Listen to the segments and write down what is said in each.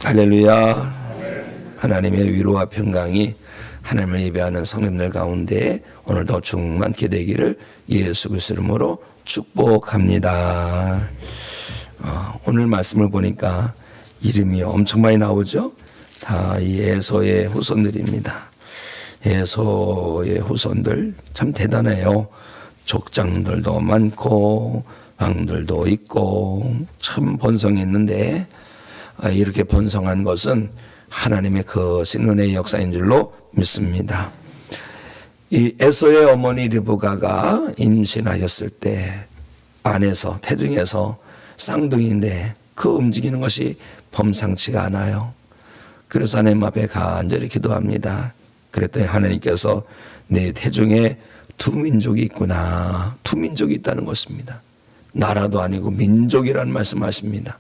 할렐루야. 하나님의 위로와 평강이 하나님을 예배하는 성도님들 가운데 오늘도 충만케 되기를 예수 그리스도 이름으로 축복합니다. 오늘 말씀을 보니까 이름이 엄청 많이 나오죠. 다 이 에서의 후손들입니다. 에서의 후손들 참 대단해요. 족장들도 많고 왕들도 있고 참 번성이 있는데, 이렇게 번성한 것은 하나님의 거신 은혜의 역사인 줄로 믿습니다. 이 에서의 어머니 리브가가 임신하셨을 때 안에서 태중에서 쌍둥이인데 그 움직이는 것이 범상치가 않아요. 그래서 하나님 앞에 간절히 기도합니다. 그랬더니 하나님께서 내 태중에 두 민족이 있구나, 두 민족이 있다는 것입니다. 나라도 아니고 민족이라는 말씀하십니다.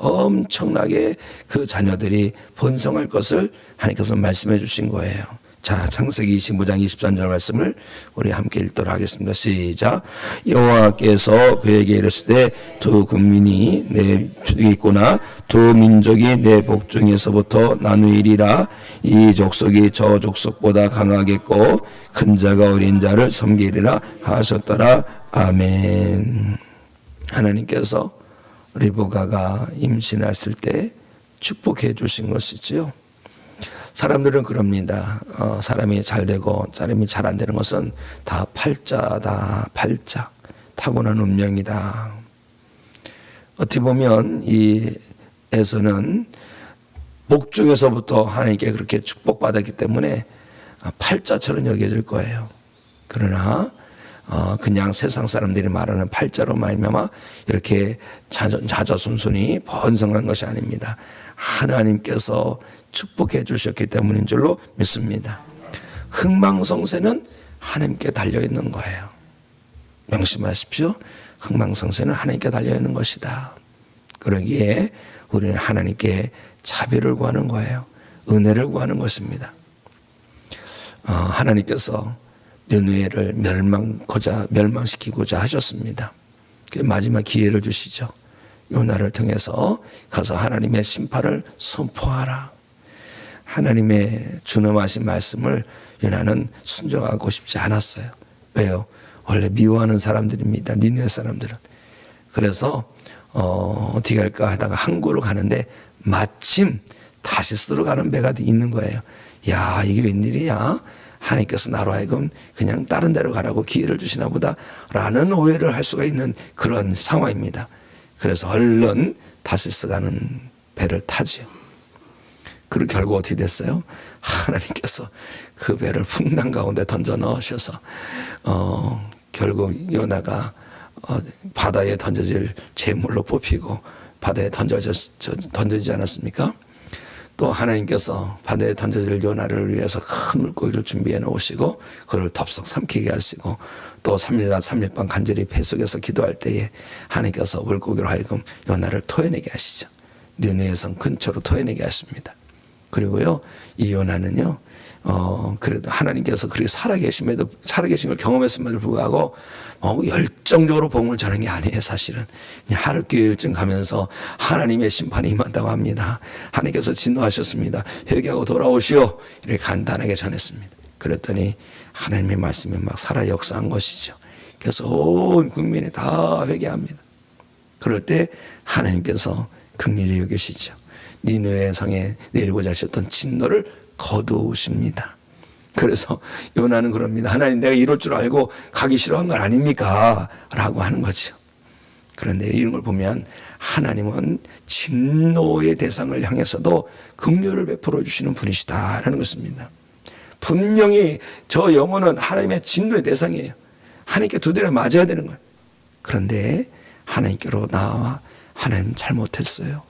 엄청나게 그 자녀들이 번성할 것을 하나님께서 말씀해 주신 거예요. 자, 창세기 25장 23절 말씀을 우리 함께 읽도록 하겠습니다. 시작. 여호와께서 그에게 이르시되 두 국민이 내 주에 있구나, 두 민족이 내 복중에서부터 나누이리라. 이 족속이 저 족속보다 강하겠고 큰 자가 어린 자를 섬기리라 하셨더라. 아멘. 하나님께서 리브가가 임신했을 때 축복해 주신 것이지요. 사람들은 그럽니다. 사람이 잘 되고 사람이 잘 안 되는 것은 다 팔자다, 팔자, 타고난 운명이다. 어떻게 보면 이 에서는 복중에서부터 하나님께 그렇게 축복받았기 때문에 팔자처럼 여겨질 거예요. 그러나 그냥 세상 사람들이 말하는 팔자로 말미암아 이렇게 자자손손이 번성한 것이 아닙니다. 하나님께서 축복해 주셨기 때문인 줄로 믿습니다. 흥망성쇠는 하나님께 달려있는 거예요. 명심하십시오. 흥망성쇠는 하나님께 달려있는 것이다. 그러기에 우리는 하나님께 자비를 구하는 거예요. 은혜를 구하는 것입니다. 하나님께서 니느웨를 멸망시키고자 하셨습니다. 마지막 기회를 주시죠. 요나를 통해서 가서 하나님의 심판을 선포하라. 하나님의 준엄하신 말씀을 요나는 순종하고 싶지 않았어요. 왜요? 원래 미워하는 사람들입니다. 니느웨 사람들은. 그래서 어떻게 할까 하다가 항구로 가는데 마침 다시스로 가는 배가 있는 거예요. 야, 이게 웬일이야? 하나님께서 나로 하여금 그냥 다른 데로 가라고 기회를 주시나 보다 라는 오해를 할 수가 있는 그런 상황입니다. 그래서 얼른 다시스 가는 배를 타지요. 그리고 결국 어떻게 됐어요? 하나님께서 그 배를 풍랑 가운데 던져 넣으셔서 결국 요나가 바다에 던져질 재물로 뽑히고 바다에 던져지지 않았습니까? 또 하나님께서 바다에 던져질 요나를 위해서 큰 물고기를 준비해 놓으시고 그를 덥석 삼키게 하시고 또 3일날 3일 밤 간절히 배 속에서 기도할 때에 하나님께서 물고기로 하여금 요나를 토해내게 하시죠. 니느웨 성 근처로 토해내게 하십니다. 그리고요, 이 요나는요, 그래도 하나님께서 그렇게 살아계신 걸 경험했음에도 불구하고 열정적으로 복음을 전한 게 아니에요. 사실은 그냥 하루 교일쯤 가면서 하나님의 심판이 임한다고 합니다. 하나님께서 진노하셨습니다. 회개하고 돌아오시오. 이렇게 간단하게 전했습니다. 그랬더니 하나님의 말씀이 막 살아 역사한 것이죠. 그래서 온 국민이 다 회개합니다. 그럴 때 하나님께서 긍휼히 여기시죠. 니느웨 성에 내리고자 하셨던 진노를 거두십니다. 그래서 요나는 그럽니다. 하나님, 내가 이럴 줄 알고 가기 싫어한 건 아닙니까? 라고 하는 거죠. 그런데 이런 걸 보면 하나님은 진노의 대상을 향해서도 긍휼을 베풀어 주시는 분이시다라는 것입니다. 분명히 저 영혼은 하나님의 진노의 대상이에요. 하나님께 두드려 맞아야 되는 거예요. 그런데 하나님께로 나와 하나님 잘못했어요.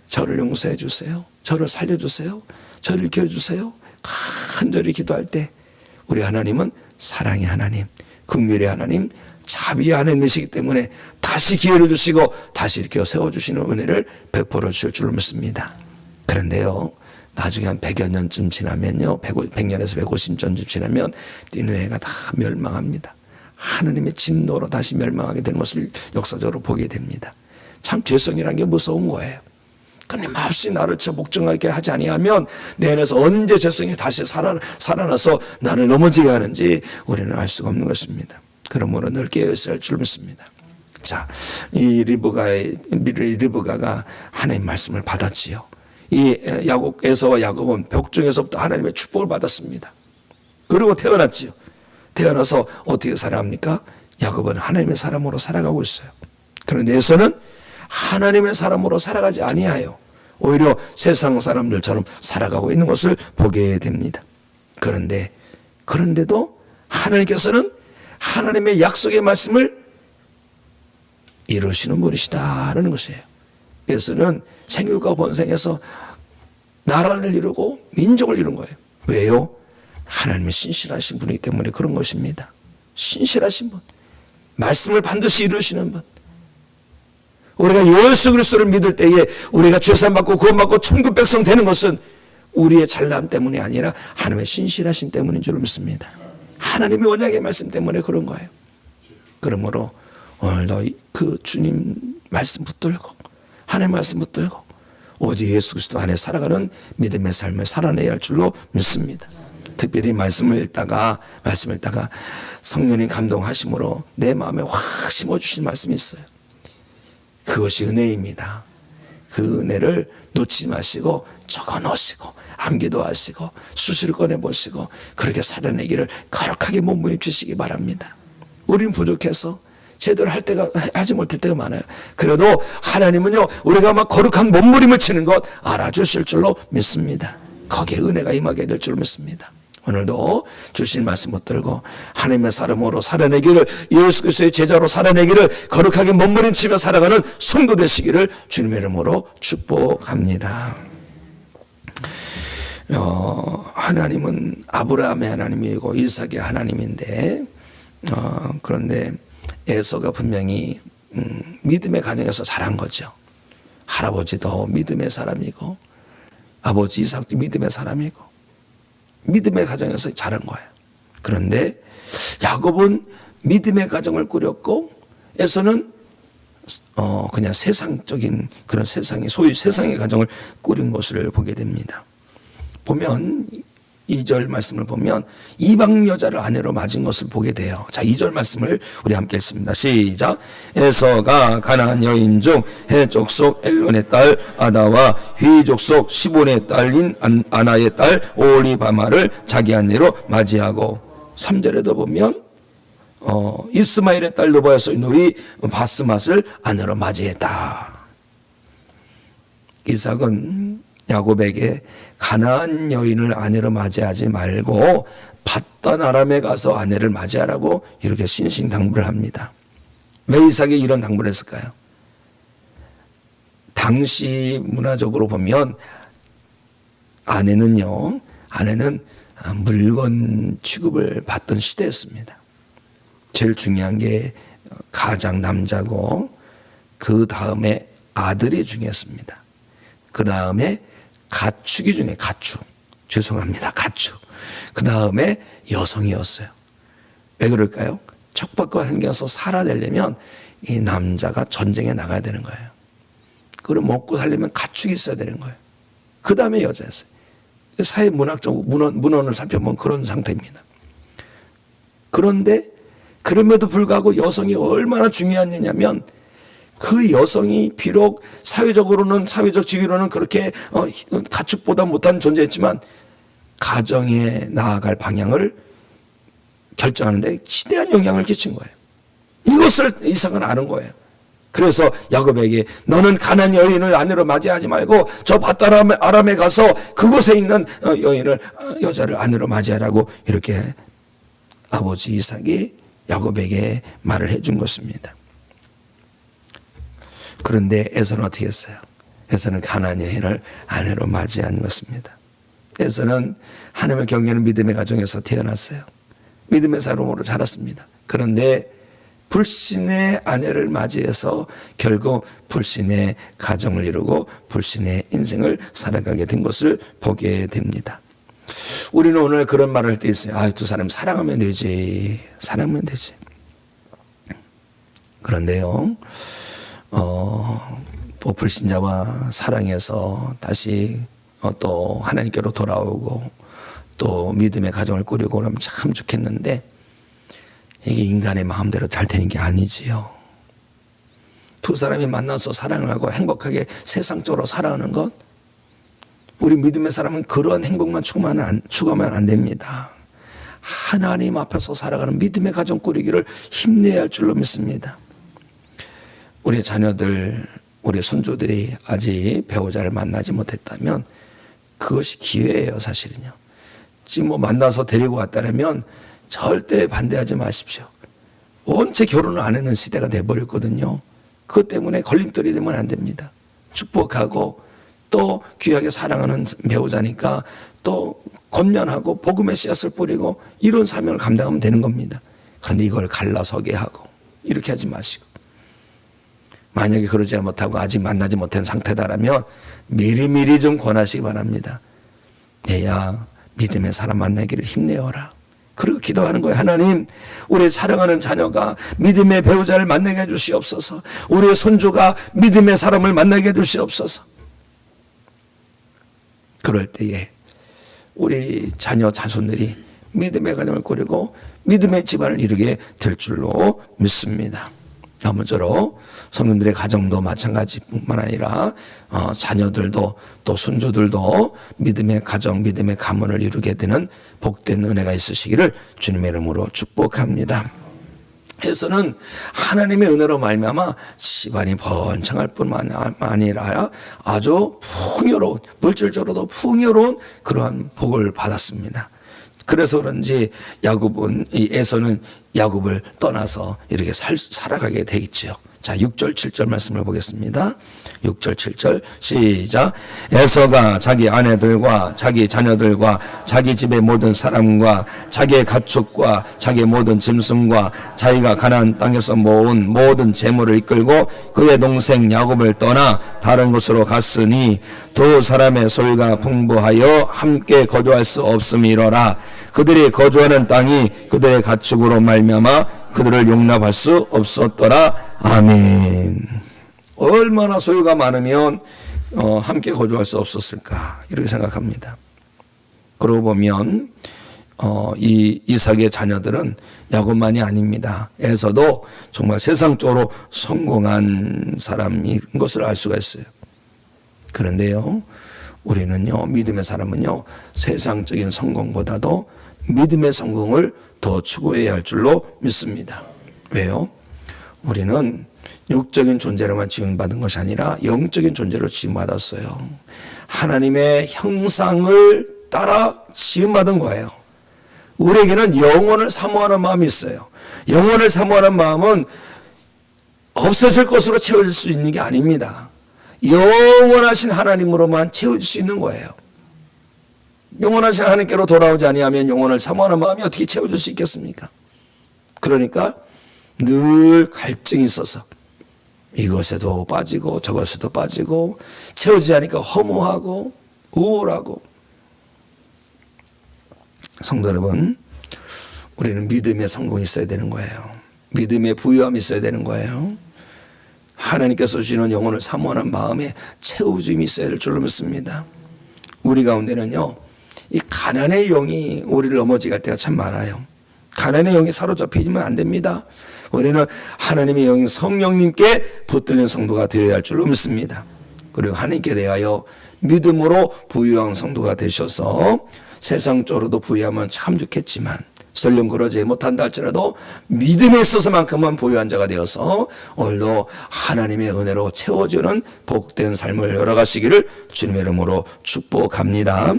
저를 용서해 주세요. 저를 살려주세요. 저를 지켜주세요. 간절히 기도할 때 우리 하나님은 사랑의 하나님, 긍휼의 하나님, 자비의 하나님이시기 때문에 다시 기회를 주시고 다시 이렇게 세워주시는 은혜를 베풀어 주실 줄로 믿습니다. 그런데요, 나중에 한 100여 년쯤 지나면요, 100년에서 150년쯤 지나면 니느웨가 다 멸망합니다. 하나님의 진노로 다시 멸망하게 되는 것을 역사적으로 보게 됩니다. 참 죄성이라는 게 무서운 거예요. 끊임없이 나를 목정하게 하지 아니하면 내 안에서 언제 죄성이 다시 살아나서 나를 넘어지게 하는지 우리는 알 수가 없는 것입니다. 그러므로 늘 깨어있어야 할 줄 믿습니다. 자, 이 리브가가 하나님 말씀을 받았지요. 이 에서와 야곱은 벽중에서부터 하나님의 축복을 받았습니다. 그리고 태어났지요. 태어나서 어떻게 살아갑니까? 야곱은 하나님의 사람으로 살아가고 있어요. 그런데 에서는 하나님의 사람으로 살아가지 아니하여 오히려 세상 사람들처럼 살아가고 있는 것을 보게 됩니다. 그런데도 하나님께서는 하나님의 약속의 말씀을 이루시는 분이시다라는 것이에요. 에서는 생육과 번성해서 나라를 이루고 민족을 이룬 거예요. 왜요? 하나님의 신실하신 분이기 때문에 그런 것입니다. 신실하신 분, 말씀을 반드시 이루시는 분. 우리가 예수 그리스도를 믿을 때에 우리가 죄사함 받고 구원받고 천국 백성 되는 것은 우리의 잘남 때문이 아니라 하나님의 신실하신 때문인 줄 믿습니다. 하나님의 언약의 말씀 때문에 그런 거예요. 그러므로 오늘도 그 주님 말씀 붙들고 하나님의 말씀 붙들고 오직 예수 그리스도 안에 살아가는 믿음의 삶을 살아내야 할 줄로 믿습니다. 특별히 말씀을 읽다가 성령님 감동하심으로 내 마음에 확 심어주신 말씀이 있어요. 그것이 은혜입니다. 그 은혜를 놓지 마시고 적어 놓으시고 암기도 하시고 수시로 꺼내보시고 그렇게 살아내기를 거룩하게 몸부림치시기 바랍니다. 우리는 부족해서 제대로 하지 못할 때가 많아요. 그래도 하나님은요, 우리가 막 거룩한 몸부림을 치는 것 알아주실 줄로 믿습니다. 거기에 은혜가 임하게 될 줄로 믿습니다. 오늘도 주신 말씀 붙들고 하나님의 사람으로 살아내기를, 예수 그리스도의 제자로 살아내기를, 거룩하게 몸부림치며 살아가는 성도 되시기를 주님의 이름으로 축복합니다. 하나님은 아브라함의 하나님이고 이삭의 하나님인데 그런데 에서가 분명히 믿음의 가정에서 자란 거죠. 할아버지도 믿음의 사람이고 아버지 이삭도 믿음의 사람이고 믿음의 가정에서 자란 거예요. 그런데 야곱은 믿음의 가정을 꾸렸고 에서는 그냥 세상적인 그런 소위 세상의 가정을 꾸린 것을 보게 됩니다. 보면 2절 말씀을 보면 이방 여자를 아내로 맞은 것을 보게 돼요. 자, 2절 말씀을 우리 함께 읽습니다. 시작. 에서가 가나안 여인 중 해 족속 엘론의 딸 아다와 휘 족속 시본의 딸인 아나의 딸 오홀리바마를 자기 아내로 맞이하고 3절에도 보면 이스마엘의 딸 노바에서 누이 바스맛을 아내로 맞이했다. 이삭은 야곱에게 가나안 여인을 아내로 맞이하지 말고 밧단 아람에 가서 아내를 맞이하라고 이렇게 신신당부를 합니다. 왜 이삭이 이런 당부를 했을까요? 당시 문화적으로 보면 아내는 물건 취급을 받던 시대였습니다. 제일 중요한 게 가장 남자고 그 다음에 아들이 중요했습니다. 그 다음에 가축이 중요해요. 가축. 그 다음에 여성이었어요. 왜 그럴까요? 척박과 환경에서 살아내려면 이 남자가 전쟁에 나가야 되는 거예요. 그걸 먹고 살려면 가축이 있어야 되는 거예요. 그 다음에 여자였어요. 사회 문학적 문헌을 살펴보면 그런 상태입니다. 그런데 그럼에도 불구하고 여성이 얼마나 중요했냐면 그 여성이 비록 사회적 지위로는 그렇게 가축보다 못한 존재였지만 가정에 나아갈 방향을 결정하는데 지대한 영향을 끼친 거예요. 이것을 이삭은 아는 거예요. 그래서 야곱에게 너는 가나안 여인을 아내로 맞이하지 말고 저 밧단 아람에 가서 그곳에 있는 여자를 아내로 맞이하라고 이렇게 아버지 이삭이 야곱에게 말을 해준 것입니다. 그런데 에서는 어떻게 했어요? 에서는 가나안 여인을 아내로 맞이한 것입니다. 에서는 하나님을 경외하는 믿음의 가정에서 태어났어요. 믿음의 사람으로 자랐습니다. 그런데 불신의 아내를 맞이해서 결국 불신의 가정을 이루고 불신의 인생을 살아가게 된 것을 보게 됩니다. 우리는 오늘 그런 말을 할 때 있어요. 두 사람 사랑하면 되지. 그런데요, 불신자와 사랑해서 다시 또 하나님께로 돌아오고 또 믿음의 가정을 꾸리고 그러면 참 좋겠는데 이게 인간의 마음대로 잘 되는 게 아니지요. 두 사람이 만나서 사랑을 하고 행복하게 세상적으로 살아가는 것, 우리 믿음의 사람은 그런 행복만 추구하면 안 됩니다. 하나님 앞에서 살아가는 믿음의 가정 꾸리기를 힘내야 할 줄로 믿습니다. 우리 자녀들, 우리 손주들이 아직 배우자를 만나지 못했다면 그것이 기회예요, 사실은요. 지금 뭐 만나서 데리고 왔다면 절대 반대하지 마십시오. 원체 결혼을 안 하는 시대가 돼버렸거든요. 그것 때문에 걸림돌이 되면 안 됩니다. 축복하고 또 귀하게 사랑하는 배우자니까 또 권면하고 복음의 씨앗을 뿌리고 이런 사명을 감당하면 되는 겁니다. 그런데 이걸 갈라서게 하고 이렇게 하지 마시고, 만약에 그러지 못하고 아직 만나지 못한 상태다라면 미리미리 좀 권하시기 바랍니다. 얘야, 믿음의 사람 만나기를 힘내어라. 그리고 기도하는 거예요. 하나님, 우리의 사랑하는 자녀가 믿음의 배우자를 만나게 해주시옵소서. 우리의 손주가 믿음의 사람을 만나게 해주시옵소서. 그럴 때에 우리 자녀 자손들이 믿음의 가정을 꾸리고 믿음의 집안을 이루게 될 줄로 믿습니다. 아무쪼록 성도들의 가정도 마찬가지뿐만 아니라 자녀들도 또 손주들도 믿음의 가정, 믿음의 가문을 이루게 되는 복된 은혜가 있으시기를 주님의 이름으로 축복합니다. 해서는 하나님의 은혜로 말미암아 집안이 번창할 뿐만 아니라 아주 풍요로운, 물질적으로도 풍요로운 그러한 복을 받았습니다. 그래서 그런지 에서는 야곱을 떠나서 이렇게 살아가게 돼 있죠. 자, 6절 7절 말씀을 보겠습니다. 6절 7절 시작. 에서가 자기 아내들과 자기 자녀들과 자기 집의 모든 사람과 자기의 가축과 자기의 모든 짐승과 자기가 가나안 땅에서 모은 모든 재물을 이끌고 그의 동생 야곱을 떠나 다른 곳으로 갔으니 두 사람의 소유가 풍부하여 함께 거주할 수 없음이로라. 그들이 거주하는 땅이 그들의 가축으로 말미암아 그들을 용납할 수 없었더라. 아멘. 얼마나 소유가 많으면 함께 거주할 수 없었을까, 이렇게 생각합니다. 그러고 보면 이 이삭의 자녀들은 야곱만이 아닙니다. 에서도 정말 세상적으로 성공한 사람인 것을 알 수가 있어요. 그런데요, 우리는요, 믿음의 사람은요, 세상적인 성공보다도 믿음의 성공을 더 추구해야 할 줄로 믿습니다. 왜요? 우리는 육적인 존재로만 지음받은 것이 아니라 영적인 존재로 지음받았어요. 하나님의 형상을 따라 지음받은 거예요. 우리에게는 영혼을 사모하는 마음이 있어요. 영혼을 사모하는 마음은 없어질 것으로 채워질 수 있는 게 아닙니다. 영원하신 하나님으로만 채워질 수 있는 거예요. 영원하신 하나님께로 돌아오지 아니하면 영혼을 사모하는 마음이 어떻게 채워질 수 있겠습니까? 그러니까 늘 갈증이 있어서 이것에도 빠지고 저것에도 빠지고 채워지지 않으니까 허무하고 우울하고. 성도 여러분, 우리는 믿음의 성공이 있어야 되는 거예요. 믿음의 부유함이 있어야 되는 거예요. 하나님께서 주시는 영혼을 사모하는 마음에 채우짐이 있어야 될 줄로 믿습니다. 우리 가운데는요, 이 가난의 영이 우리를 넘어지게 할 때가 참 많아요. 가난의 영이 사로잡히면 안 됩니다. 우리는 하나님의 영이 성령님께 붙들린 성도가 되어야 할 줄로 믿습니다. 그리고 하나님께 대하여 믿음으로 부유한 성도가 되셔서 세상적으로도 부유하면 참 좋겠지만 설령 그러지 못한다 할지라도 믿음에 있어서만큼만 부유한 자가 되어서 오늘도 하나님의 은혜로 채워주는 복된 삶을 열어가시기를 주님의 이름으로 축복합니다.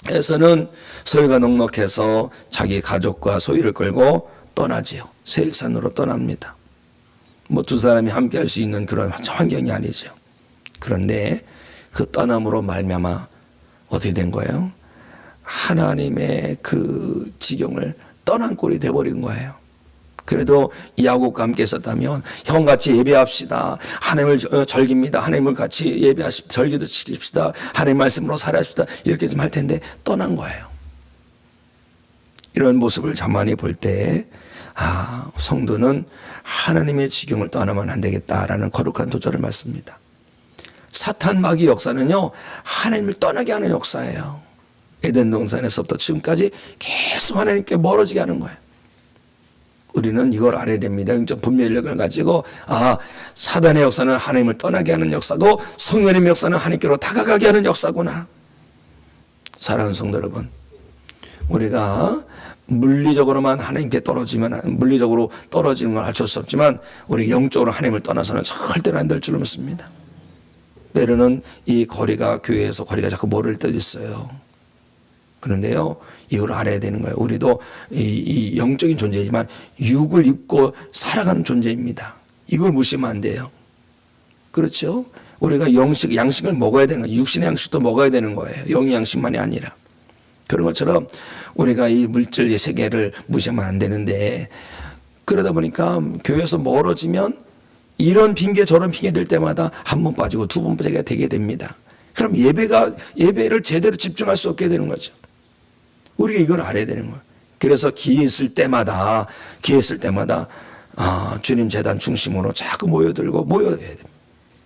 에서는 소유가 넉넉해서 자기 가족과 소유를 끌고 떠나지요. 세일산으로 떠납니다. 뭐 두 사람이 함께 할 수 있는 그런 환경이 아니죠. 그런데 그 떠남으로 말미암아 어떻게 된 거예요? 하나님의 그 지경을 떠난 꼴이 돼버린 거예요. 그래도 야곱과 함께 있었다면 형같이 예배합시다. 하나님을 절깁니다. 하나님을 같이 예배하십시다. 절기도 지킵시다. 하나님 말씀으로 살아십시다. 이렇게 좀 할 텐데 떠난 거예요. 이런 모습을 자만히 볼 때 성도는 하나님의 지경을 떠나면 안 되겠다라는 거룩한 도전을 받습니다. 사탄 마귀 역사는요, 하나님을 떠나게 하는 역사예요. 에덴 동산에서부터 지금까지 계속 하나님께 멀어지게 하는 거예요. 우리는 이걸 알아야 됩니다. 영적 분별력을 가지고, 사단의 역사는 하나님을 떠나게 하는 역사고 성령님의 역사는 하나님께로 다가가게 하는 역사구나. 사랑하는 성도 여러분, 우리가 물리적으로만 하나님께 물리적으로 떨어지는 건 어쩔 수 없지만 우리 영적으로 하나님을 떠나서는 절대로 안 될 줄로 믿습니다. 때로는 이 교회에서 거리가 자꾸 멀을 때도 있어요. 그런데요, 이걸 알아야 되는 거예요. 우리도 이 영적인 존재이지만 육을 입고 살아가는 존재입니다. 이걸 무시하면 안 돼요. 그렇죠? 우리가 양식을 먹어야 되는 거예요. 육신의 양식도 먹어야 되는 거예요. 영의 양식만이 아니라. 그런 것처럼 우리가 이 물질의 세계를 무시하면 안 되는데, 그러다 보니까 교회에서 멀어지면 이런 핑계 저런 핑계 될 때마다 한 번 빠지고 두 번 빠지게 되게 됩니다. 그럼 예배를 제대로 집중할 수 없게 되는 거죠. 우리가 이걸 알아야 되는 거예요. 그래서 기회 있을 때마다 주님 재단 중심으로 자꾸 모여야 됩니다.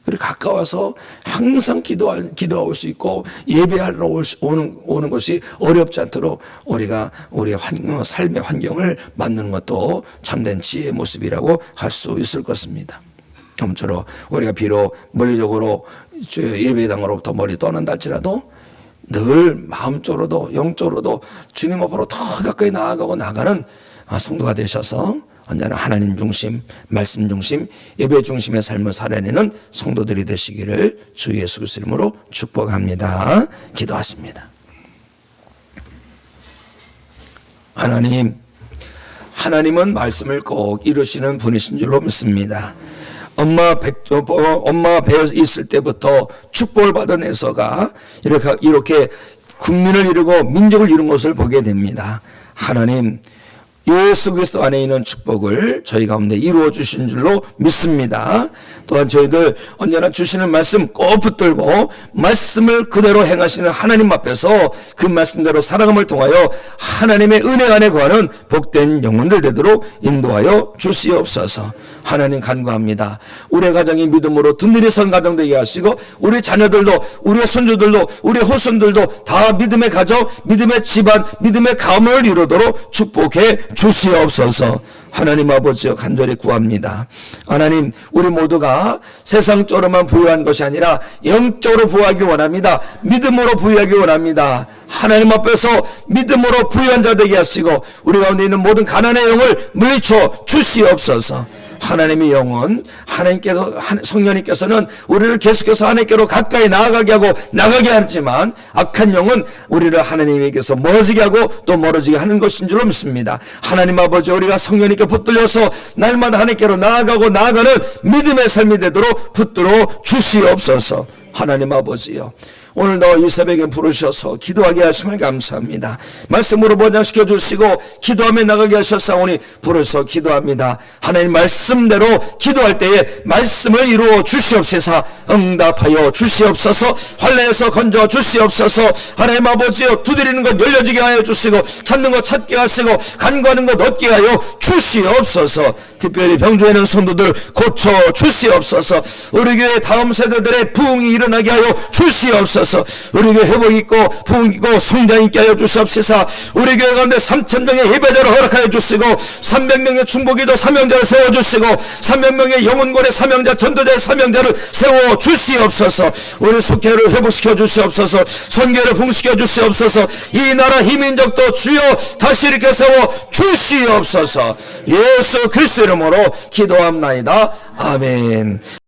그리고 가까워서 항상 기도할 수 있고 예배하러 오는 것이 어렵지 않도록 우리가 우리의 삶의 환경을 만드는 것도 참된 지혜의 모습이라고 할 수 있을 것입니다. 아무쪼록 우리가 비록 물리적으로 예배당으로부터 멀리 떠난다 할지라도 늘 마음적으로도 영적으로도 주님 앞으로 더 가까이 나아가는 성도가 되셔서 언제나 하나님 중심, 말씀 중심, 예배 중심의 삶을 살아내는 성도들이 되시기를 주 예수 그리스도 이름으로 축복합니다. 기도하십니다. 하나님은 말씀을 꼭 이루시는 분이신 줄로 믿습니다. 엄마 배에 있을 때부터 축복을 받은 에서가 이렇게 국민을 이루고 민족을 이룬 것을 보게 됩니다. 하나님, 예수 그리스도 안에 있는 축복을 저희 가운데 이루어 주신 줄로 믿습니다. 또한 저희들 언제나 주시는 말씀 꼭 붙들고 말씀을 그대로 행하시는 하나님 앞에서 그 말씀대로 살아감을 통하여 하나님의 은혜 안에 거하는 복된 영혼들 되도록 인도하여 주시옵소서. 하나님 간구합니다. 우리 가정이 믿음으로 든든히 선 가정 되게 하시고 우리 자녀들도 우리의 손주들도 우리의 후손들도 다 믿음의 가정, 믿음의 집안, 믿음의 가문을 이루도록 축복해 주시옵소서. 하나님 아버지여 간절히 구합니다. 하나님, 우리 모두가 세상적으로만 부유한 것이 아니라 영적으로 부유하길 원합니다. 믿음으로 부유하길 원합니다. 하나님 앞에서 믿음으로 부유한 자 되게 하시고 우리 가운데 있는 모든 가난의 영을 물리쳐 주시옵소서. 하나님의 영은 성령님께서는 우리를 계속해서 하나님께로 가까이 나아가게 하지만 악한 영은 우리를 하나님에게서 멀어지게 하고 또 멀어지게 하는 것인 줄로 믿습니다. 하나님 아버지, 우리가 성령님께 붙들려서 날마다 하나님께로 나아가는 믿음의 삶이 되도록 붙들어 주시옵소서. 하나님 아버지요, 오늘도 이 새벽에 부르셔서 기도하게 하심을 감사합니다. 말씀으로 번영시켜 주시고 기도하며 나가게 하셨사오니 부르셔서 기도합니다. 하나님 말씀대로 기도할 때에 말씀을 이루어 주시옵소서. 응답하여 주시옵소서. 환난에서 건져 주시옵소서. 하나님 아버지여, 두드리는 것 열려지게 하여 주시고 찾는 것 찾게 하시고 간구하는 것 얻게 하여 주시옵소서. 특별히 병주에 있는 성도들 고쳐 주시옵소서. 우리 교회 다음 세대들의 부흥이 일어나게 하여 주시옵소서. 우리 교회 회복 있고 부흥 있고 성장 있게 하여 주시옵소서. 우리 교회 가운데 3,000명의 예배자를 허락하여 주시고 300명의 중보기도 사명자를 세워주시고 300명의 영혼권의 사명자, 전도자의 사명자를 세워 주시옵소서. 우리 속회를 회복시켜 주시옵소서. 선교를 부흥시켜 주시옵소서. 이 나라 이 민족도 주여 다시 이렇게 세워 주시옵소서. 예수 그리스도 이름으로 기도합나이다. 아멘.